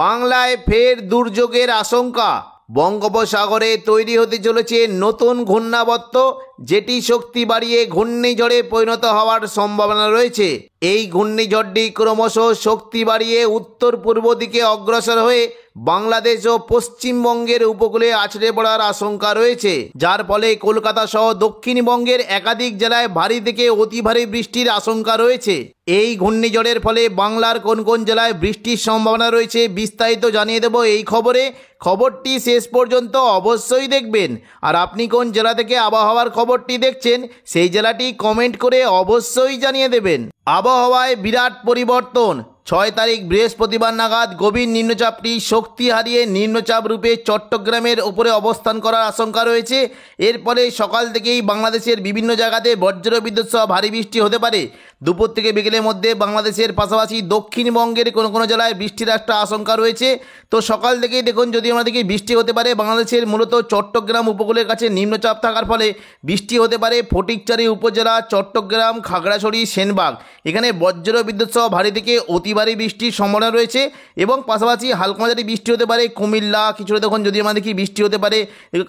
বাংলায় ফের দুর্যোগের আশঙ্কা। বঙ্গোপসাগরে তৈরি হতে চলেছে নতুন ঘূর্ণাবর্ত, যেটি শক্তি বাড়িয়ে ঘূর্ণিঝড়ে পরিণত হওয়ার সম্ভাবনা রয়েছে। এই ঘূর্ণিঝড়টি ক্রমশ শক্তি বাড়িয়ে উত্তর পূর্ব দিকে অগ্রসর হয়ে বাংলাদেশ ও পশ্চিমবঙ্গের উপকূলে আছড়ে পড়ার আশঙ্কা রয়েছে, যার ফলে কলকাতা সহ দক্ষিণবঙ্গের একাধিক জেলায় ভারী থেকে অতি ভারী বৃষ্টির আশঙ্কা রয়েছে। এই ঘূর্ণিঝড়ের ফলে বাংলার কোন কোন জেলায় বৃষ্টির সম্ভাবনা রয়েছে বিস্তারিত জানিয়ে দেব এই খবরে। খবরটি শেষ পর্যন্ত অবশ্যই দেখবেন। আর আপনি কোন জেলা থেকে আবহাওয়ার খবরটি দেখছেন সেই জেলাটি কমেন্ট করে অবশ্যই জানিয়ে দেবেন। আবহাওয়ায় বিরাট পরিবর্তন। 6 তারিখ বৃহস্পতিবার নাগাদ গভীর নিম্নচাপটি শক্তি হারিয়ে নিম্নচাপ রূপে চট্টগ্রামের উপরে অবস্থান করার আশঙ্কা রয়েছে। এর ফলে সকাল থেকেই বাংলাদেশের বিভিন্ন জায়গাতে বজ্রবিদ্যুৎ সহ ভারী বৃষ্টি হতে পারে। দুপুর থেকে বিকেলের মধ্যে বাংলাদেশের পাশাপাশি দক্ষিণবঙ্গের কোনো কোনো জেলায় বৃষ্টির একটা আশঙ্কা রয়েছে। তো সকাল থেকেই দেখুন, যদি আমরা দেখি বৃষ্টি হতে পারে বাংলাদেশের মূলত চট্টগ্রাম উপকূলের কাছে নিম্নচাপ থাকার ফলে বৃষ্টি হতে পারে ফটিকছড়ি উপজেলা, চট্টগ্রাম, খাগড়াছড়ি, সেনবাগ। এখানে বজ্রবিদ্যুৎ সহ ভারী থেকে অতি ভারী বৃষ্টির সম্ভাবনা রয়েছে এবং পাশাপাশি হালকা মাঝারি বৃষ্টি হতে পারে কুমিল্লা, কিছুটা দেখুন যদি আমরা দেখি বৃষ্টি হতে পারে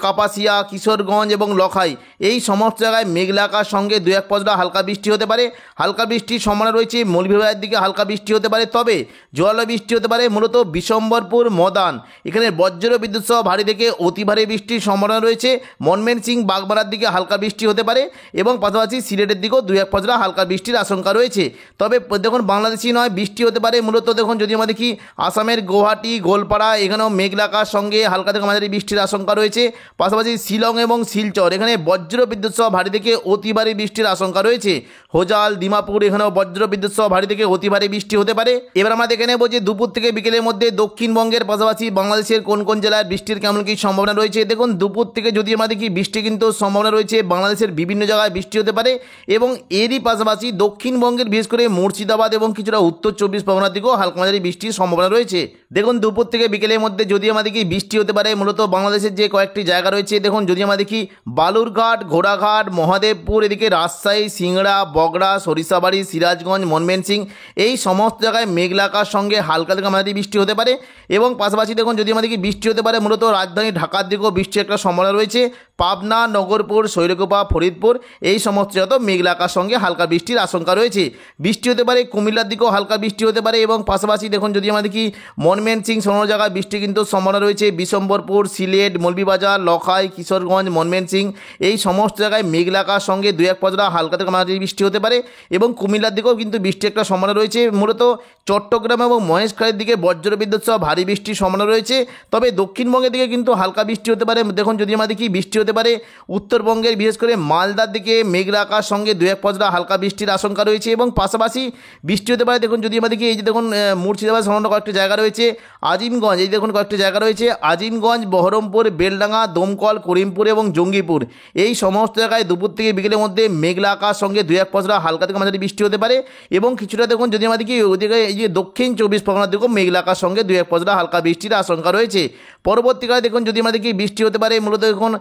কাপাসিয়া, কিশোরগঞ্জ এবং লখাই। এই সমস্ত জায়গায় মেঘলা আকাশ সঙ্গে 2-1 পশলা হালকা বৃষ্টি হতে পারে। হালকা বৃষ্টির সম্ভাবনা রয়েছে মৌলভীবাজারের দিকে হালকা বৃষ্টি হতে পারে, তবে জোরালো বৃষ্টি হতে পারে মূলত বিশম্বরপুর, মদান। এখানে বজ্রবিদ্যুৎ সহ ভারী থেকে অতি ভারী বৃষ্টির সম্ভাবনা রয়েছে। ময়মনসিংহ, বাগমারার দিকে হালকা বৃষ্টি হতে পারে এবং পাশাপাশি সিলেটের দিকেও 2-1 পশলা হালকা বৃষ্টির আশঙ্কা রয়েছে। তবে দেখুন বাংলাদেশি নয়, বৃষ্টি হতে পারে মূলত দেখুন যদি আমরা দেখি আসামের গুয়াহাটি, গোলপাড়া, এখানেও মেঘলা আকাশ সঙ্গে হালকা থেকে মাঝারি বৃষ্টির আশঙ্কা রয়েছে। পাশাপাশি শিলং এবং শিলচর, এখানে বজ্রবিদ্যুৎ সহ ভারী থেকে অতি ভারী বৃষ্টির আশঙ্কা রয়েছে। হোজাল, দিমাপুর, এখানেও বজ্রবিদ্যুৎ সহ ভারী থেকে অতি ভারী বৃষ্টি হতে পারে। এবার আমরা দেখে নেব যে দুপুর থেকে বিকেলের মধ্যে দক্ষিণবঙ্গের পাশাপাশি বাংলাদেশের কোন কোন জেলায় বৃষ্টির কেমন কী সম্ভাবনা রয়েছে। দেখুন দুপুর থেকে যদি আমরা দেখি বৃষ্টি কিন্তু সম্ভাবনা রয়েছে বাংলাদেশের বিভিন্ন জায়গায় বৃষ্টি হতে পারে এবং এরই পাশাপাশি দক্ষিণবঙ্গের বিশেষ করে মুর্শিদাবাদ এবং কিছুটা উত্তর 24 পরগনার দিকেও হালকা মাঝারি বৃষ্টির সম্ভাবনা রয়েছে। দেখুন দুপুর থেকে বিকেলের মধ্যে যদি আমরা দেখি বৃষ্টি হতে পারে মূলত বাংলাদেশের যে কয়েকটি জায়গা রয়েছে। দেখুন যদি আমরা দেখি বালুরঘাট, ঘোড়াঘাট, মহাদেবপুর, এদিকে রাজশাহী, সিংড়া, বগড়া, সরিষাবাড়ি, সিরাজগঞ্জ, ময়মনসিংহ, এই সমস্ত জায়গায় মেঘলা আকাশ সঙ্গে হালকা থেকে মাঝারি বৃষ্টি হতে পারে এবং পাশাপাশি দেখুন যদি আমরা দেখি বৃষ্টি হতে পারে মূলত রাজধানী ঢাকার দিকেও বৃষ্টির একটা সম্ভাবনা রয়েছে। পাবনা, নগরপুর, শৈলকুপা, ফরিদপুর, এই সমস্ত জায়গাতেও মেঘলা আকাশ সঙ্গে হালকা বৃষ্টির আশঙ্কা রয়েছে। বৃষ্টি হতে পারে কুমিল্লার দিকেও হালকা বৃষ্টি হতে পারে এবং পাশাপাশি দেখুন যদি আমরা দেখি ময়মনসিংহ সমস্ত জায়গায় বৃষ্টি কিন্তু সম্ভাবনা রয়েছে। বিশম্বরপুর, সিলেট, মৌলভীবাজার, লখাই, কিশোরগঞ্জ, ময়মনসিংহ, এই সমস্ত জায়গায় মেঘলা আকাশ সঙ্গে 2-1 পশলা হালকা থেকে মাঝারি বৃষ্টি হতে পারে এবং কুমিল্লার দিকেও কিন্তু বৃষ্টির একটা সম্ভাবনা রয়েছে। মূলত চট্টগ্রাম এবং মহেশখালীর দিকে বজ্রবিদ্যুৎ সহ ভারী বৃষ্টির সম্ভাবনা রয়েছে। তবে দক্ষিণবঙ্গের দিকে কিন্তু হালকা বৃষ্টি হতে পারে। দেখুন যদি আমরা দেখি বৃষ্টি হতে পারে উত্তরবঙ্গের বিশেষ করে মালদার দিকে মেঘলা আকাশ সঙ্গে 2-1 পশলা হালকা বৃষ্টির আশঙ্কা রয়েছে এবং পাশাপাশি বৃষ্টি হতে পারে। দেখুন যদি আমরা দেখি এই যে দেখুন মুর্শিদাবাদ সংলগ্ন কয়েকটি জায়গা রয়েছে, আজিমগঞ্জ, এই দেখুন কয়েকটি জায়গা রয়েছে, আজিমগঞ্জ, বহরমপুর, বেলডাঙ্গা, দমকল, করিমপুর এবং জঙ্গিপুর, এই সমস্ত জায়গায় দুপুর থেকে বিকেলের মধ্যে মেঘলা আকাশ সঙ্গে 2-1 পশলা হালকা থেকে মাঝারি বৃষ্টি হতে পারে এবং কিছুটা দেখুন যদি আমরা দেখি ওইদিকে এই যে দক্ষিণ 24 পরগনার দিকেও মেঘলা আকাশ সঙ্গে 2-1 পশলা হালকা বৃষ্টির আশঙ্কা রয়েছে। পরবর্তীকালে দেখুন যদি আমরা দেখি বৃষ্টি হতে পারে মূলত দেখুন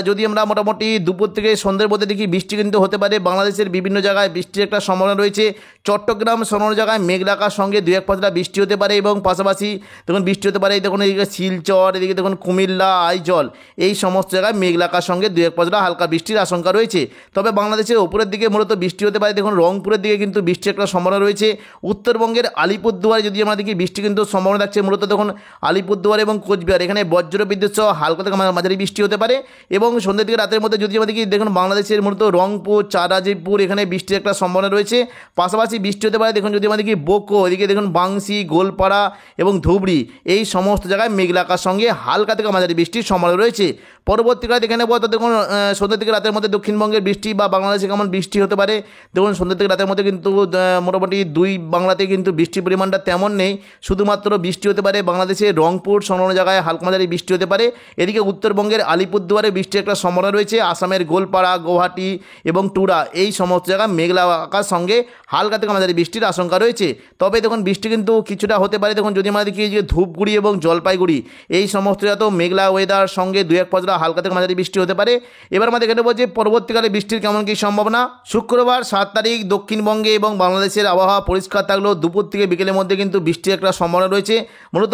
যদি আমরা মোটামুটি দুপুর থেকে সন্ধ্যের মধ্যে দেখি বৃষ্টি কিন্তু হতে পারে বাংলাদেশের বিভিন্ন জায়গায় বৃষ্টির একটা সম্ভাবনা রয়েছে। চট্টগ্রাম সমস্ত জায়গায় মেঘলা আকাশ সঙ্গে 2-1 পশলা বৃষ্টি হতে পারে এবং পাশাপাশি দেখুন বৃষ্টি হতে পারে দেখুন এদিকে শিলচর, এদিকে দেখুন কুমিল্লা, আইজল, এই সমস্ত জায়গায় মেঘলা আকাশ সঙ্গে 2-1 পশলা হালকা বৃষ্টির আশঙ্কা রয়েছে। তবে বাংলাদেশের উপরের দিকে মূলত বৃষ্টি হতে পারে দেখুন রংপুরের দিকে কিন্তু বৃষ্টির একটা সম্ভাবনা রয়েছে। উত্তরবঙ্গের আলিপুরদুয়ারে যদি আমরা দেখি বৃষ্টি কিন্তু সম্ভাবনা থাকছে মূলত দেখুন আলিপুরদুয়ার এবং কোচবিহার, এখানে বজ্রবিদ্যুৎ সহ হালকা থেকে মাঝারি বৃষ্টি হতে পারে এবং সন্ধ্যের দিকে রাতের মধ্যে যদি আমরা দেখি দেখুন বাংলাদেশের মূলত রংপুর, চারাজিপুর, এখানে বৃষ্টির একটা সম্ভাবনা রয়েছে। পাশাপাশি বৃষ্টি হতে পারে দেখুন যদি আমরা দেখি বোকো, এদিকে দেখুন বাংশি, গোলপাড়া এবং ধুবড়ি, এই সমস্ত জায়গায় মেঘলা আকাশ সঙ্গে হালকা থেকে মাঝারি বৃষ্টির সম্ভাবনা রয়েছে। পরবর্তীকালে দেখে নেব তো দেখুন সন্ধ্যা থেকে রাতের মধ্যে দক্ষিণবঙ্গের বৃষ্টি বা বাংলাদেশে কেমন বৃষ্টি হতে পারে। দেখুন সন্ধ্যা থেকে রাতের মধ্যে কিন্তু মোটামুটি দুই বাংলাতে কিন্তু বৃষ্টির পরিমাণটা তেমন নেই, শুধুমাত্র বৃষ্টি হতে পারে বাংলাদেশে রংপুর সংলগ্ন জায়গায় হালকা মাঝারি বৃষ্টি হতে পারে। এদিকে উত্তরবঙ্গের আলিপুরদুয়ারে বৃষ্টির একটা সম্ভাবনা রয়েছে। আসামের গোলপাড়া, গুয়াহাটি এবং টুরা, এই সমস্ত জায়গায় মেঘলা আকাশ সঙ্গে হালকা থেকে মাঝারি বৃষ্টির আশঙ্কা রয়েছে। তবে দেখুন বৃষ্টি কিন্তু কিছুটা হতে পারে দেখুন যদি আমরা দেখি যে ধূপগুড়ি এবং জলপাইগুড়ি, এই সমস্ত জায়গাতেও মেঘলা ওয়েদার সঙ্গে 2-1 পশলা হালকা থেকে মাঝারি বৃষ্টি হতে পারে। এবার আমরা দেখে নেব যে পরবর্তীকালে বৃষ্টির কেমন কী সম্ভাবনা। শুক্রবার 7 তারিখ দক্ষিণবঙ্গে এবং বাংলাদেশের আবহাওয়া পরিষ্কার থাকলেও দুপুর থেকে বিকেলের মধ্যে কিন্তু বৃষ্টির একটা সম্ভাবনা রয়েছে। মূলত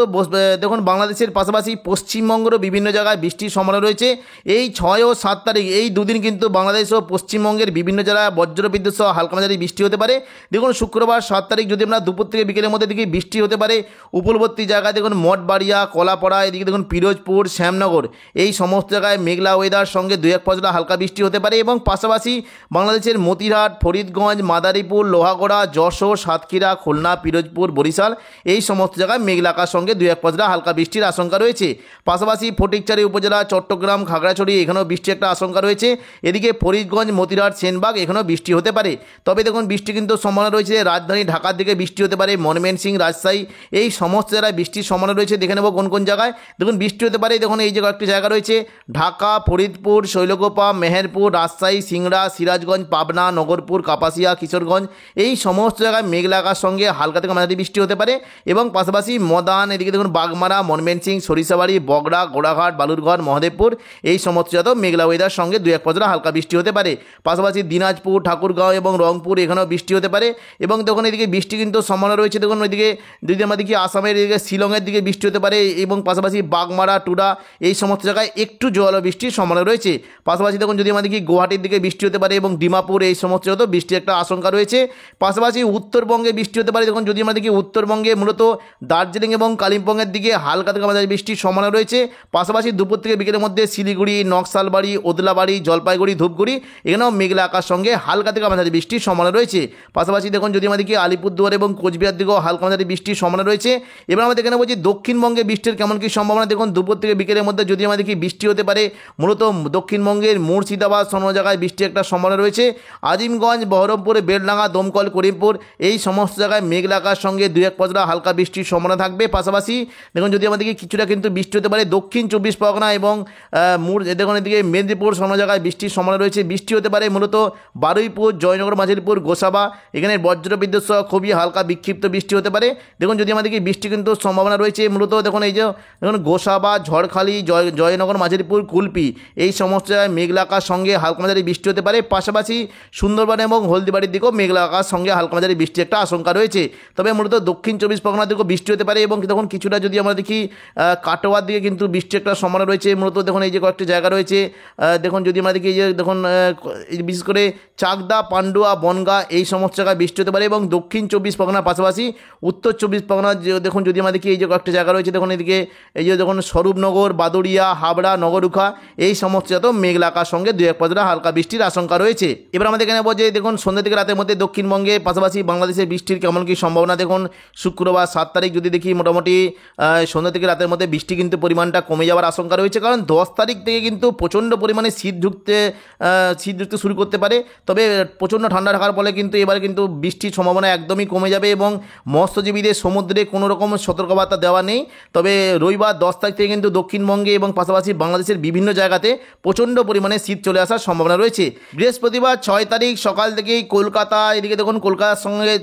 দেখুন বাংলাদেশের পাশাপাশি পশ্চিমবঙ্গেরও বিভিন্ন জায়গায় বৃষ্টির সম্ভাবনা রয়েছে। এই 6 ও 7 তারিখ এই দুদিন কিন্তু বাংলাদেশ ও পশ্চিমবঙ্গের বিভিন্ন জায়গায় বজ্রবিদ্যুৎ সহ হালকা মাঝারি বৃষ্টি হতে পারে। দেখুন শুক্রবার 7 তারিখ যদি আমরা দুপুর থেকে বিকেলের মধ্যে দেখি বৃষ্টি হতে পারে উপকূলবর্তী জায়গায়, দেখুন মঠবাড়িয়া, কলাপাড়া, এদিকে দেখুন পিরোজপুর, শ্যামনগর, এই সমস্ত জায়গায় মেঘলা ওয়েদার সঙ্গে 2-1 পশলা হালকা বৃষ্টি হতে পারে। এবং পাশাপাশি বাংলাদেশের মতিরহাট, ফরিদগঞ্জ, মাদারীপুর, লোহাগড়া, যশোর, সাতক্ষীরা, খুলনা, পিরোজপুর, বরিশাল, এই সমস্ত জায়গায় মেঘলা আকাশ সঙ্গে 2-1 পশলা হালকা বৃষ্টির আশঙ্কা রয়েছে। পাশাপাশি ফটিকছড়ি উপজেলা, চট্টগ্রাম, খাগড়াছড়ি, এখানেও বৃষ্টির একটা আশঙ্কা রয়েছে। এদিকে ফরিদগঞ্জ, মতিরহাট, সেনবাগ, এখানেও বৃষ্টি হতে পারে। তবে দেখুন বৃষ্টি কিন্তু সম্ভাবনা রয়েছে রাজধানী ঢাকার দিকে বৃষ্টি হতে পারে, ময়মনসিংহ, রাজশাহী, এই সমস্ত জায়গায় বৃষ্টির সম্ভাবনা রয়েছে। দেখে নেব কোন কোন জায়গায় দেখুন বৃষ্টি হতে পারে। দেখুন এই যে কয়েকটি জায়গা রয়েছে, ঢাকা, ফরিদপুর, শৈলকুপা, মেহেরপুর, রাজশাহী, সিংড়া, সিরাজগঞ্জ, পাবনা, নগরপুর, কাপাসিয়া, কিশোরগঞ্জ, এই সমস্ত জায়গায় মেঘলা আকাশ সঙ্গে হালকা থেকে মাঝারি বৃষ্টি হতে পারে। এবং পাশাপাশি মদান, এদিকে দেখুন বাগমারা, ময়মনসিংহ, সরিষাবাড়ি, বগড়া, গোড়াঘাট, বালুরঘাট, মহদেবপুর, এই সমস্ত জায়গায় মেঘলা ওয়েদার সঙ্গে 2-1 পশলা হালকা বৃষ্টি হতে পারে। পাশাপাশি দিনাজপুর, ঠাকুরগাঁও এবং রংপুর, এখানেও বৃষ্টি হতে পারে। এবং দেখুন এদিকে বৃষ্টি কিন্তু সম্ভাবনা রয়েছে। দেখুন ওইদিকে যদি আমরা দেখি আসামের এদিকে শিলংয়ের দিকে বৃষ্টি হতে পারে এবং পাশাপাশি বাগমারা, টুডা, এই সমস্ত জায়গায় একটু জোরালো বৃষ্টির সম্ভাবনা রয়েছে। পাশাপাশি দেখুন যদি আমরা দেখি গুয়াহাটির দিকে বৃষ্টি হতে পারে এবং ডিমাপুর, এই সমস্ত জায়গায় বৃষ্টির একটা আশঙ্কা রয়েছে। পাশাপাশি উত্তরবঙ্গে বৃষ্টি হতে পারে। দেখুন যদি আমরা দেখি উত্তরবঙ্গে মূলত দার্জিলিং এবং কালিম্পংয়ের দিকে হালকা থেকে মাঝারি বৃষ্টির সম্ভাবনা রয়েছে। পাশাপাশি দুপুর থেকে বিকেলের মধ্যে শিলিগুড়ি, নকশালবাড়ি, ওদলাবাড়ি, জলপাইগুড়ি, ধূপগুড়ি, এখানেও মেঘলা আকাশ সঙ্গে হালকা থেকে মাঝারি বৃষ্টির সম্ভাবনা রয়েছে। পাশাপাশি দেখুন যদি আমরা দেখি আলিপুরদুয়ার এবং কোচবিহার দিকেও হালকা মাঝারি বৃষ্টির সম্ভাবনা রয়েছে। এবার আমরা দেখে নেব যে দক্ষিণবঙ্গে বৃষ্টির কেমন কী সম্ভাবনা। দেখুন দুপুর থেকে বিকেলের মধ্যে যদি আমরা দেখি বৃষ্টি হতে পারে মূলত দক্ষিণবঙ্গের মুর্শিদাবাদ সম জায়গায় বৃষ্টির একটা সম্ভাবনা রয়েছে। আজিমগঞ্জ, বহরমপুর, বেলডাঙ্গা, দমকল, করিমপুর, এই সমস্ত জায়গায় মেঘলা আকাশ সঙ্গে 2-1 পশলা হালকা বৃষ্টির সম্ভাবনা থাকবে। পাশাপাশি দেখুন যদি আমাদেরকে কিছুটা কিন্তু বৃষ্টি হতে পারে দক্ষিণ 24 পরগনা এবং দেখুন এদিকে মেদিনীপুর সম জায়গায় বৃষ্টির সম্ভাবনা রয়েছে। বৃষ্টি হতে পারে মূলত বারুইপুর, জয়নগর, মাঝিরপুর, গোসাবা, এখানে বজ্রবিদ্যুৎ সহ খুবই হালকা বিক্ষিপ্ত বৃষ্টি হতে পারে। দেখুন যদি আমাদেরকে বৃষ্টি কিন্তু সম্ভাবনা রয়েছে মূলত দেখুন এই যে দেখুন গোসাবা, ঝড়খালি, জয়নগর, মাঝিরপুর, কুলপি, এই সমস্ত জায়গায় মেঘলা আকাশ সঙ্গে হালকা মাঝারি বৃষ্টি হতে পারে। পাশাপাশি সুন্দরবন এবং হলদিবাড়ির দিকেও মেঘলা আকাশ সঙ্গে হালকা মাঝারি বৃষ্টির একটা আশঙ্কা রয়েছে। তবে মূলত দক্ষিণ 24 পরগনার দিকেও বৃষ্টি হতে পারে এবং তখন কিছুটা যদি আমরা দেখি কাটোয়ার দিকে কিন্তু বৃষ্টির একটা সম্ভাবনা রয়েছে। মূলত দেখুন এই যে কয়েকটি জায়গা রয়েছে, দেখুন যদি আমরা দেখি এই যে দেখুন বিশেষ করে চাকদা, পান্ডুয়া, বনগাঁ, এই সমস্ত জায়গায় বৃষ্টি হতে পারে। এবং দক্ষিণ 24 পরগনার পাশাপাশি উত্তর 24 পরগনার দেখুন যদি আমরা দেখি এই যে কয়েকটি জায়গা রয়েছে, দেখুন এদিকে এই যে দেখুন স্বরূপনগর, বাদুড়িয়া, হাবড়া, নগরুখা, এই সমস্ত জায়গাতেও মেঘলা আকাশ সঙ্গে 2-1 পশলা হালকা বৃষ্টির আশঙ্কা রয়েছে। এবার আমাদের এখানে বলছে দেখুন সন্ধ্যা থেকে রাতের মধ্যে দক্ষিণবঙ্গে পাশাপাশি বাংলাদেশের বৃষ্টির কেমন কী সম্ভাবনা। দেখুন শুক্রবার 7 তারিখ যদি দেখি মোটামুটি সন্ধ্যা থেকে রাতের মধ্যে বৃষ্টি কিন্তু পরিমাণটা কমে যাওয়ার আশঙ্কা রয়েছে, কারণ 10 তারিখ থেকে কিন্তু প্রচণ্ড পরিমাণে শীত ঢুকতে শুরু করতে পারে। তবে প্রচণ্ড ঠান্ডা থাকার ফলে কিন্তু এবারে কিন্তু বৃষ্টির সম্ভাবনা একদমই কমে যাবে এবং মৎস্যজীবীদের সমুদ্রে কোনো রকম সতর্কবার্তা দেওয়া নেই। তবে রবিবার 10 তারিখ থেকে কিন্তু দক্ষিণবঙ্গে এবং পাশাপাশি বাংলাদেশের বিভিন্ন জায়গাতে প্রচণ্ড পরিমাণে শীত চলে আসার সম্ভাবনা রয়েছে। বৃহস্পতিবার 6 তারিখ সকাল থেকেই কলকাতা, এদিকে দেখুন কলকাতার সঙ্গে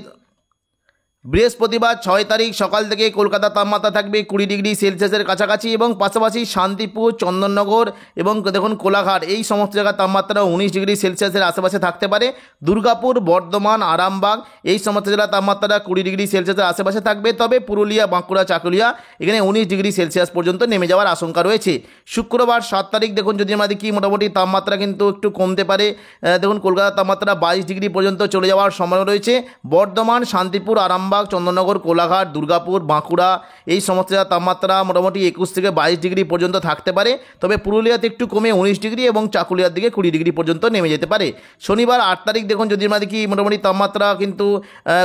বৃহস্পতিবার 6 তারিখ সকাল থেকে কলকাতার তাপমাত্রা থাকবে 20 ডিগ্রি সেলসিয়াসের কাছাকাছি এবং পাশাপাশি শান্তিপুর, চন্দননগর এবং দেখুন কোলাঘাট, এই সমস্ত জায়গার তাপমাত্রা 19 ডিগ্রি সেলসিয়াসের আশেপাশে থাকতে পারে। দুর্গাপুর, বর্ধমান, আরামবাগ, এই সমস্ত জেলার তাপমাত্রা 20 ডিগ্রি সেলসিয়াসের আশেপাশে থাকবে। তবে পুরুলিয়া, বাঁকুড়া, চাকুলিয়া, এখানে 19 ডিগ্রি সেলসিয়াস পর্যন্ত নেমে যাওয়ার আশঙ্কা রয়েছে। শুক্রবার 7 তারিখ দেখুন যদি আমরা দেখি মোটামুটি তাপমাত্রা কিন্তু একটু কমতে পারে। দেখুন কলকাতার তাপমাত্রা 22 ডিগ্রি পর্যন্ত চলে যাওয়ার সম্ভাবনা রয়েছে। বর্ধমান, শান্তিপুর, আরামবাগ, চন্দননগর, কোলাঘাট, দুর্গাপুর, বাঁকুড়া, এই সমস্ত তাপমাত্রা মোটামুটি 21 থেকে 22 ডিগ্রি পর্যন্ত থাকতে পারে। তবে পুরুলিয়াতে একটু কমে 19 ডিগ্রি এবং চাকুলিয়ার দিকে 20 ডিগ্রি পর্যন্ত নেমে যেতে পারে। শনিবার 8 তারিখ দেখুন যদি আমরা দেখি মোটামুটি তাপমাত্রা কিন্তু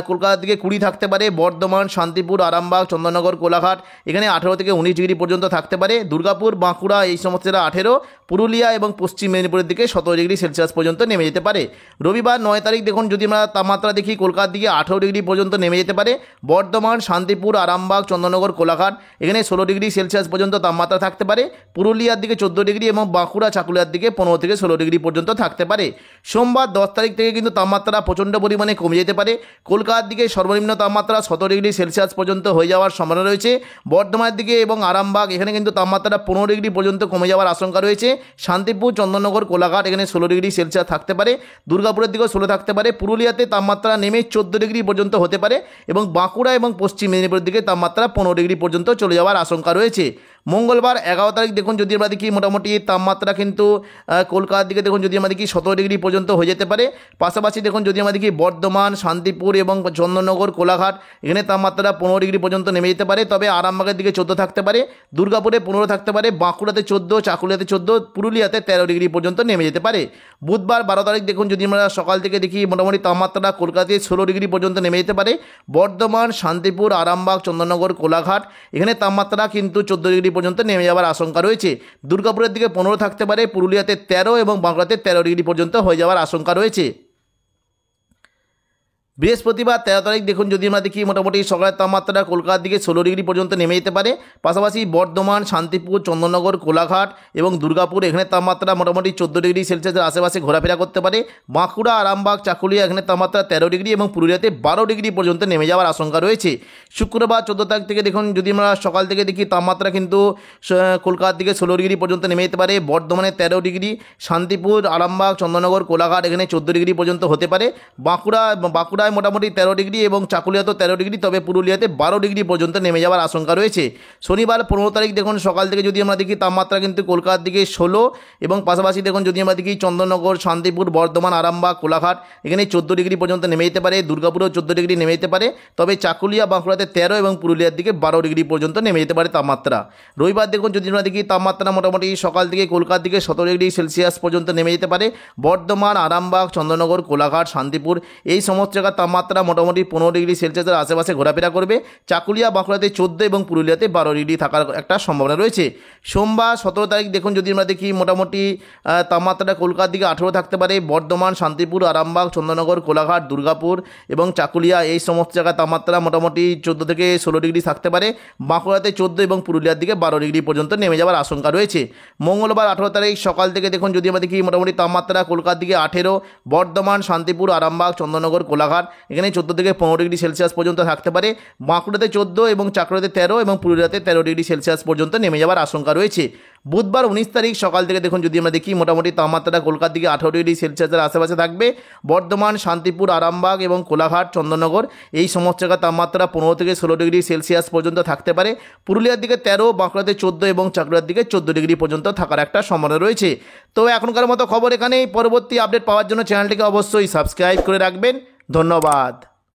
কলকাতার দিকে 20 থাকতে পারে। বর্ধমান, শান্তিপুর, আরামবাগ, চন্দননগর, কোলাঘাট, এখানে 18 থেকে 19 ডিগ্রি পর্যন্ত থাকতে পারে। দুর্গাপুর, বাঁকুড়া, এই সমস্ত 18, পুরুলিয়া এবং পশ্চিম মেদিনীপুরের দিকে 17 ডিগ্রি সেলসিয়াস পর্যন্ত নেমে যেতে পারে। রবিবার 9 তারিখ দেখুন যদি আমরা তাপমাত্রা দেখি কলকাতার দিকে 18 ডিগ্রি পর্যন্ত নেমে যেতে যেতে পারে। বর্ধমান, শান্তিপুর, আরামবাগ, চন্দননগর, কোলাঘাট এখানে 16 ডিগ্রি সেলসিয়াস পর্যন্ত তাপমাত্রা থাকতে পারে। পুরুলিয়ার দিকে 14 ডিগ্রি এবং বাঁকুড়া, চাকুলিয়ার দিকে 15 থেকে 16 ডিগ্রি পর্যন্ত থাকতে পারে। সোমবার 10 তারিখ থেকে কিন্তু তাপমাত্রা প্রচণ্ড পরিমাণে কমে যেতে পারে। কলকাতার দিকে সর্বনিম্ন তাপমাত্রা 17 ডিগ্রি সেলসিয়াস পর্যন্ত হয়ে যাওয়ার সম্ভাবনা রয়েছে। বর্ধমানের দিকে এবং আরামবাগ এখানে কিন্তু তাপমাত্রা 15 ডিগ্রি পর্যন্ত কমে যাওয়ার আশঙ্কা রয়েছে। শান্তিপুর, চন্দননগর, কোলাঘাট এখানে 16 ডিগ্রি সেলসিয়াস থাকতে পারে। দুর্গাপুরের দিকেও 16 থাকতে পারে। পুরুলিয়াতে তাপমাত্রা নেমে 14 ডিগ্রি পর্যন্ত হতে পারে এবং বাঁকুড়া এবং পশ্চিম মেদিনীপুরের দিকে তাপমাত্রা 15 ডিগ্রি পর্যন্ত চলে যাওয়ার আশঙ্কা রয়েছে। মঙ্গলবার 11 তারিখ দেখুন যদি আমরা দেখি মোটামুটি তাপমাত্রা কিন্তু কলকাতার দিকে দেখুন যদি আমরা দেখি 17 ডিগ্রি পর্যন্ত হয়ে যেতে পারে। পাশাপাশি দেখুন যদি আমরা দেখি বর্ধমান, শান্তিপুর এবং চন্দননগর, কোলাঘাট এখানে তাপমাত্রা 15 ডিগ্রি পর্যন্ত নেমে যেতে পারে। তবে আরামবাগের দিকে 14 থাকতে পারে, দুর্গাপুরে 15 থাকতে পারে, বাঁকুড়াতে 14, চাকুলিয়াতে 14, পুরুলিয়াতে 13 ডিগ্রি পর্যন্ত নেমে যেতে পারে। বুধবার 12 তারিখ দেখুন যদি আমরা সকাল থেকে দেখি মোটামুটি তাপমাত্রা কলকাতায় 16 ডিগ্রি পর্যন্ত নেমে যেতে পারে। বর্ধমান, শান্তিপুর, আরামবাগ, চন্দননগর, কোলাঘাট এখানে তাপমাত্রা কিন্তু 14 ডিগ্রি পর্যন্ত নেমে যাওয়ার আশঙ্কা রয়েছে। দুর্গাপুরের দিকে 15 থাকতে পারে, পুরুলিয়াতে 13 এবং বাঁকুড়াতে 13 ডিগ্রি পর্যন্ত হয়ে যাওয়ার আশঙ্কা রয়েছে। বৃহস্পতিবার 13 তারিখ দেখুন যদি আমরা দেখি মোটামুটি সকালের তাপমাত্রা কলকাতার দিকে 16 ডিগ্রি পর্যন্ত নেমে যেতে পারে। পাশাপাশি বর্ধমান, শান্তিপুর, চন্দননগর, কোলাঘাট এবং দুর্গাপুর এখানে তাপমাত্রা মোটামুটি 14 ডিগ্রি সেলসিয়াসের আশেপাশে ঘোরাফেরা করতে পারে। বাঁকুড়া, আরামবাগ, চাকুলিয়া এখানে তাপমাত্রা 13 ডিগ্রি এবং পুরুলিয়াতে 12 ডিগ্রি পর্যন্ত নেমে যাওয়ার আশঙ্কা রয়েছে। শুক্রবার 14 তারিখ থেকে দেখুন যদি আমরা সকাল থেকে দেখি তাপমাত্রা কিন্তু কলকাতার দিকে 16 ডিগ্রি পর্যন্ত নেমে যেতে পারে। বর্ধমানে 13 ডিগ্রি, শান্তিপুর, আরামবাগ, চন্দননগর, কোলাঘাট এখানে 14 ডিগ্রি পর্যন্ত হতে পারে। বাঁকুড়ায় মোটামুটি 13 ডিগ্রি এবং চাকুলিয়াতেও 13 ডিগ্রি, তবে পুরুলিয়াতে 12 ডিগ্রি পর্যন্ত নেমে যাওয়ার আশঙ্কা রয়েছে। শনিবার 15 তারিখ দেখুন সকাল থেকে যদি আমরা দেখি তাপমাত্রা কিন্তু কলকাতার দিকে 16 এবং পাশাপাশি দেখুন যদি আমরা দেখি চন্দননগর, শান্তিপুর, বর্ধমান, আরামবাগ, কোলাঘাট এখানে 14 ডিগ্রি পর্যন্ত নেমে যেতে পারে। দুর্গাপুরেও 14 ডিগ্রি নেমে যেতে পারে, তবে চাকুলিয়া, বাঁকুড়াতে 13 এবং পুরুলিয়ার দিকে 12 ডিগ্রি পর্যন্ত নেমে যেতে পারে তাপমাত্রা। রবিবার দেখুন যদি আমরা দেখি তাপমাত্রা মোটামুটি সকাল থেকে কলকাতার দিকে 17 ডিগ্রি সেলসিয়াস পর্যন্ত নেমে যেতে পারে। বর্ধমান, আরামবাগ, চন্দননগর, কোলাঘাট, শান্তিপুর এই সমস্ত জায়গার তাপমাত্রা মোটামুটি 15 ডিগ্রি সেলসিয়াসের আশেপাশে ঘোরাফেরা করবে। চাকুলিয়া, বাঁকুড়াতে 14 এবং পুরুলিয়াতে 12 ডিগ্রি থাকার একটা সম্ভাবনা রয়েছে। সোমবার 17 তারিখ দেখুন যদি আমরা দেখি মোটামুটি তাপমাত্রাটা কলকাতার দিকে 18 থাকতে পারে। বর্ধমান, শান্তিপুর, আরামবাগ, চন্দননগর, কোলাঘাট, দুর্গাপুর এবং চাকুলিয়া এই সমস্ত জায়গায় তাপমাত্রা মোটামুটি 14 থেকে 16 ডিগ্রি থাকতে পারে। বাঁকুড়াতে 14 এবং পুরুলিয়ার দিকে 12 ডিগ্রি পর্যন্ত নেমে যাওয়ার আশঙ্কা রয়েছে। মঙ্গলবার 18 তারিখ সকাল থেকে দেখুন যদি আমরা দেখি মোটামুটি তাপমাত্রা কলকাতার দিকে 18, বর্ধমান, শান্তিপুর, আরামবাগ, চন্দননগর, কোলাঘাট এখানে 14 থেকে 15 ডিগ্রি সেলসিয়াস পর্যন্ত থাকতে পারে। বাঁকুড়াতে 14 এবং চাকুলিয়াতে 13 এবং পুরুলিয়াতে 13 ডিগ্রি সেলসিয়াস পর্যন্ত নেমে যাওয়ার আশঙ্কা রয়েছে। বুধবার 19 তারিখ সকাল থেকে দেখুন যদি আমরা দেখি মোটামুটি তাপমাত্রাটা কলকাতার দিকে 18 ডিগ্রি সেলসিয়াসের আশেপাশে থাকবে। বর্ধমান, শান্তিপুর, আরামবাগ এবং কোলাঘাট, চন্দননগর এই সমস্ত জায়গার তাপমাত্রা 15 থেকে 16 ডিগ্রি সেলসিয়াস পর্যন্ত থাকতে পারে। পুরুলিয়ার দিকে 13, বাঁকুড়াতে 14 এবং চাকুলিয়ার দিকে 14 ডিগ্রি পর্যন্ত থাকার একটা সম্ভাবনা রয়েছে। তো এখনকার মতো খবর এখানেই। পরবর্তী আপডেট পাওয়ার জন্য চ্যানেলটিকে অবশ্যই সাবস্ক্রাইব করে রাখবেন। ধন্যবাদ।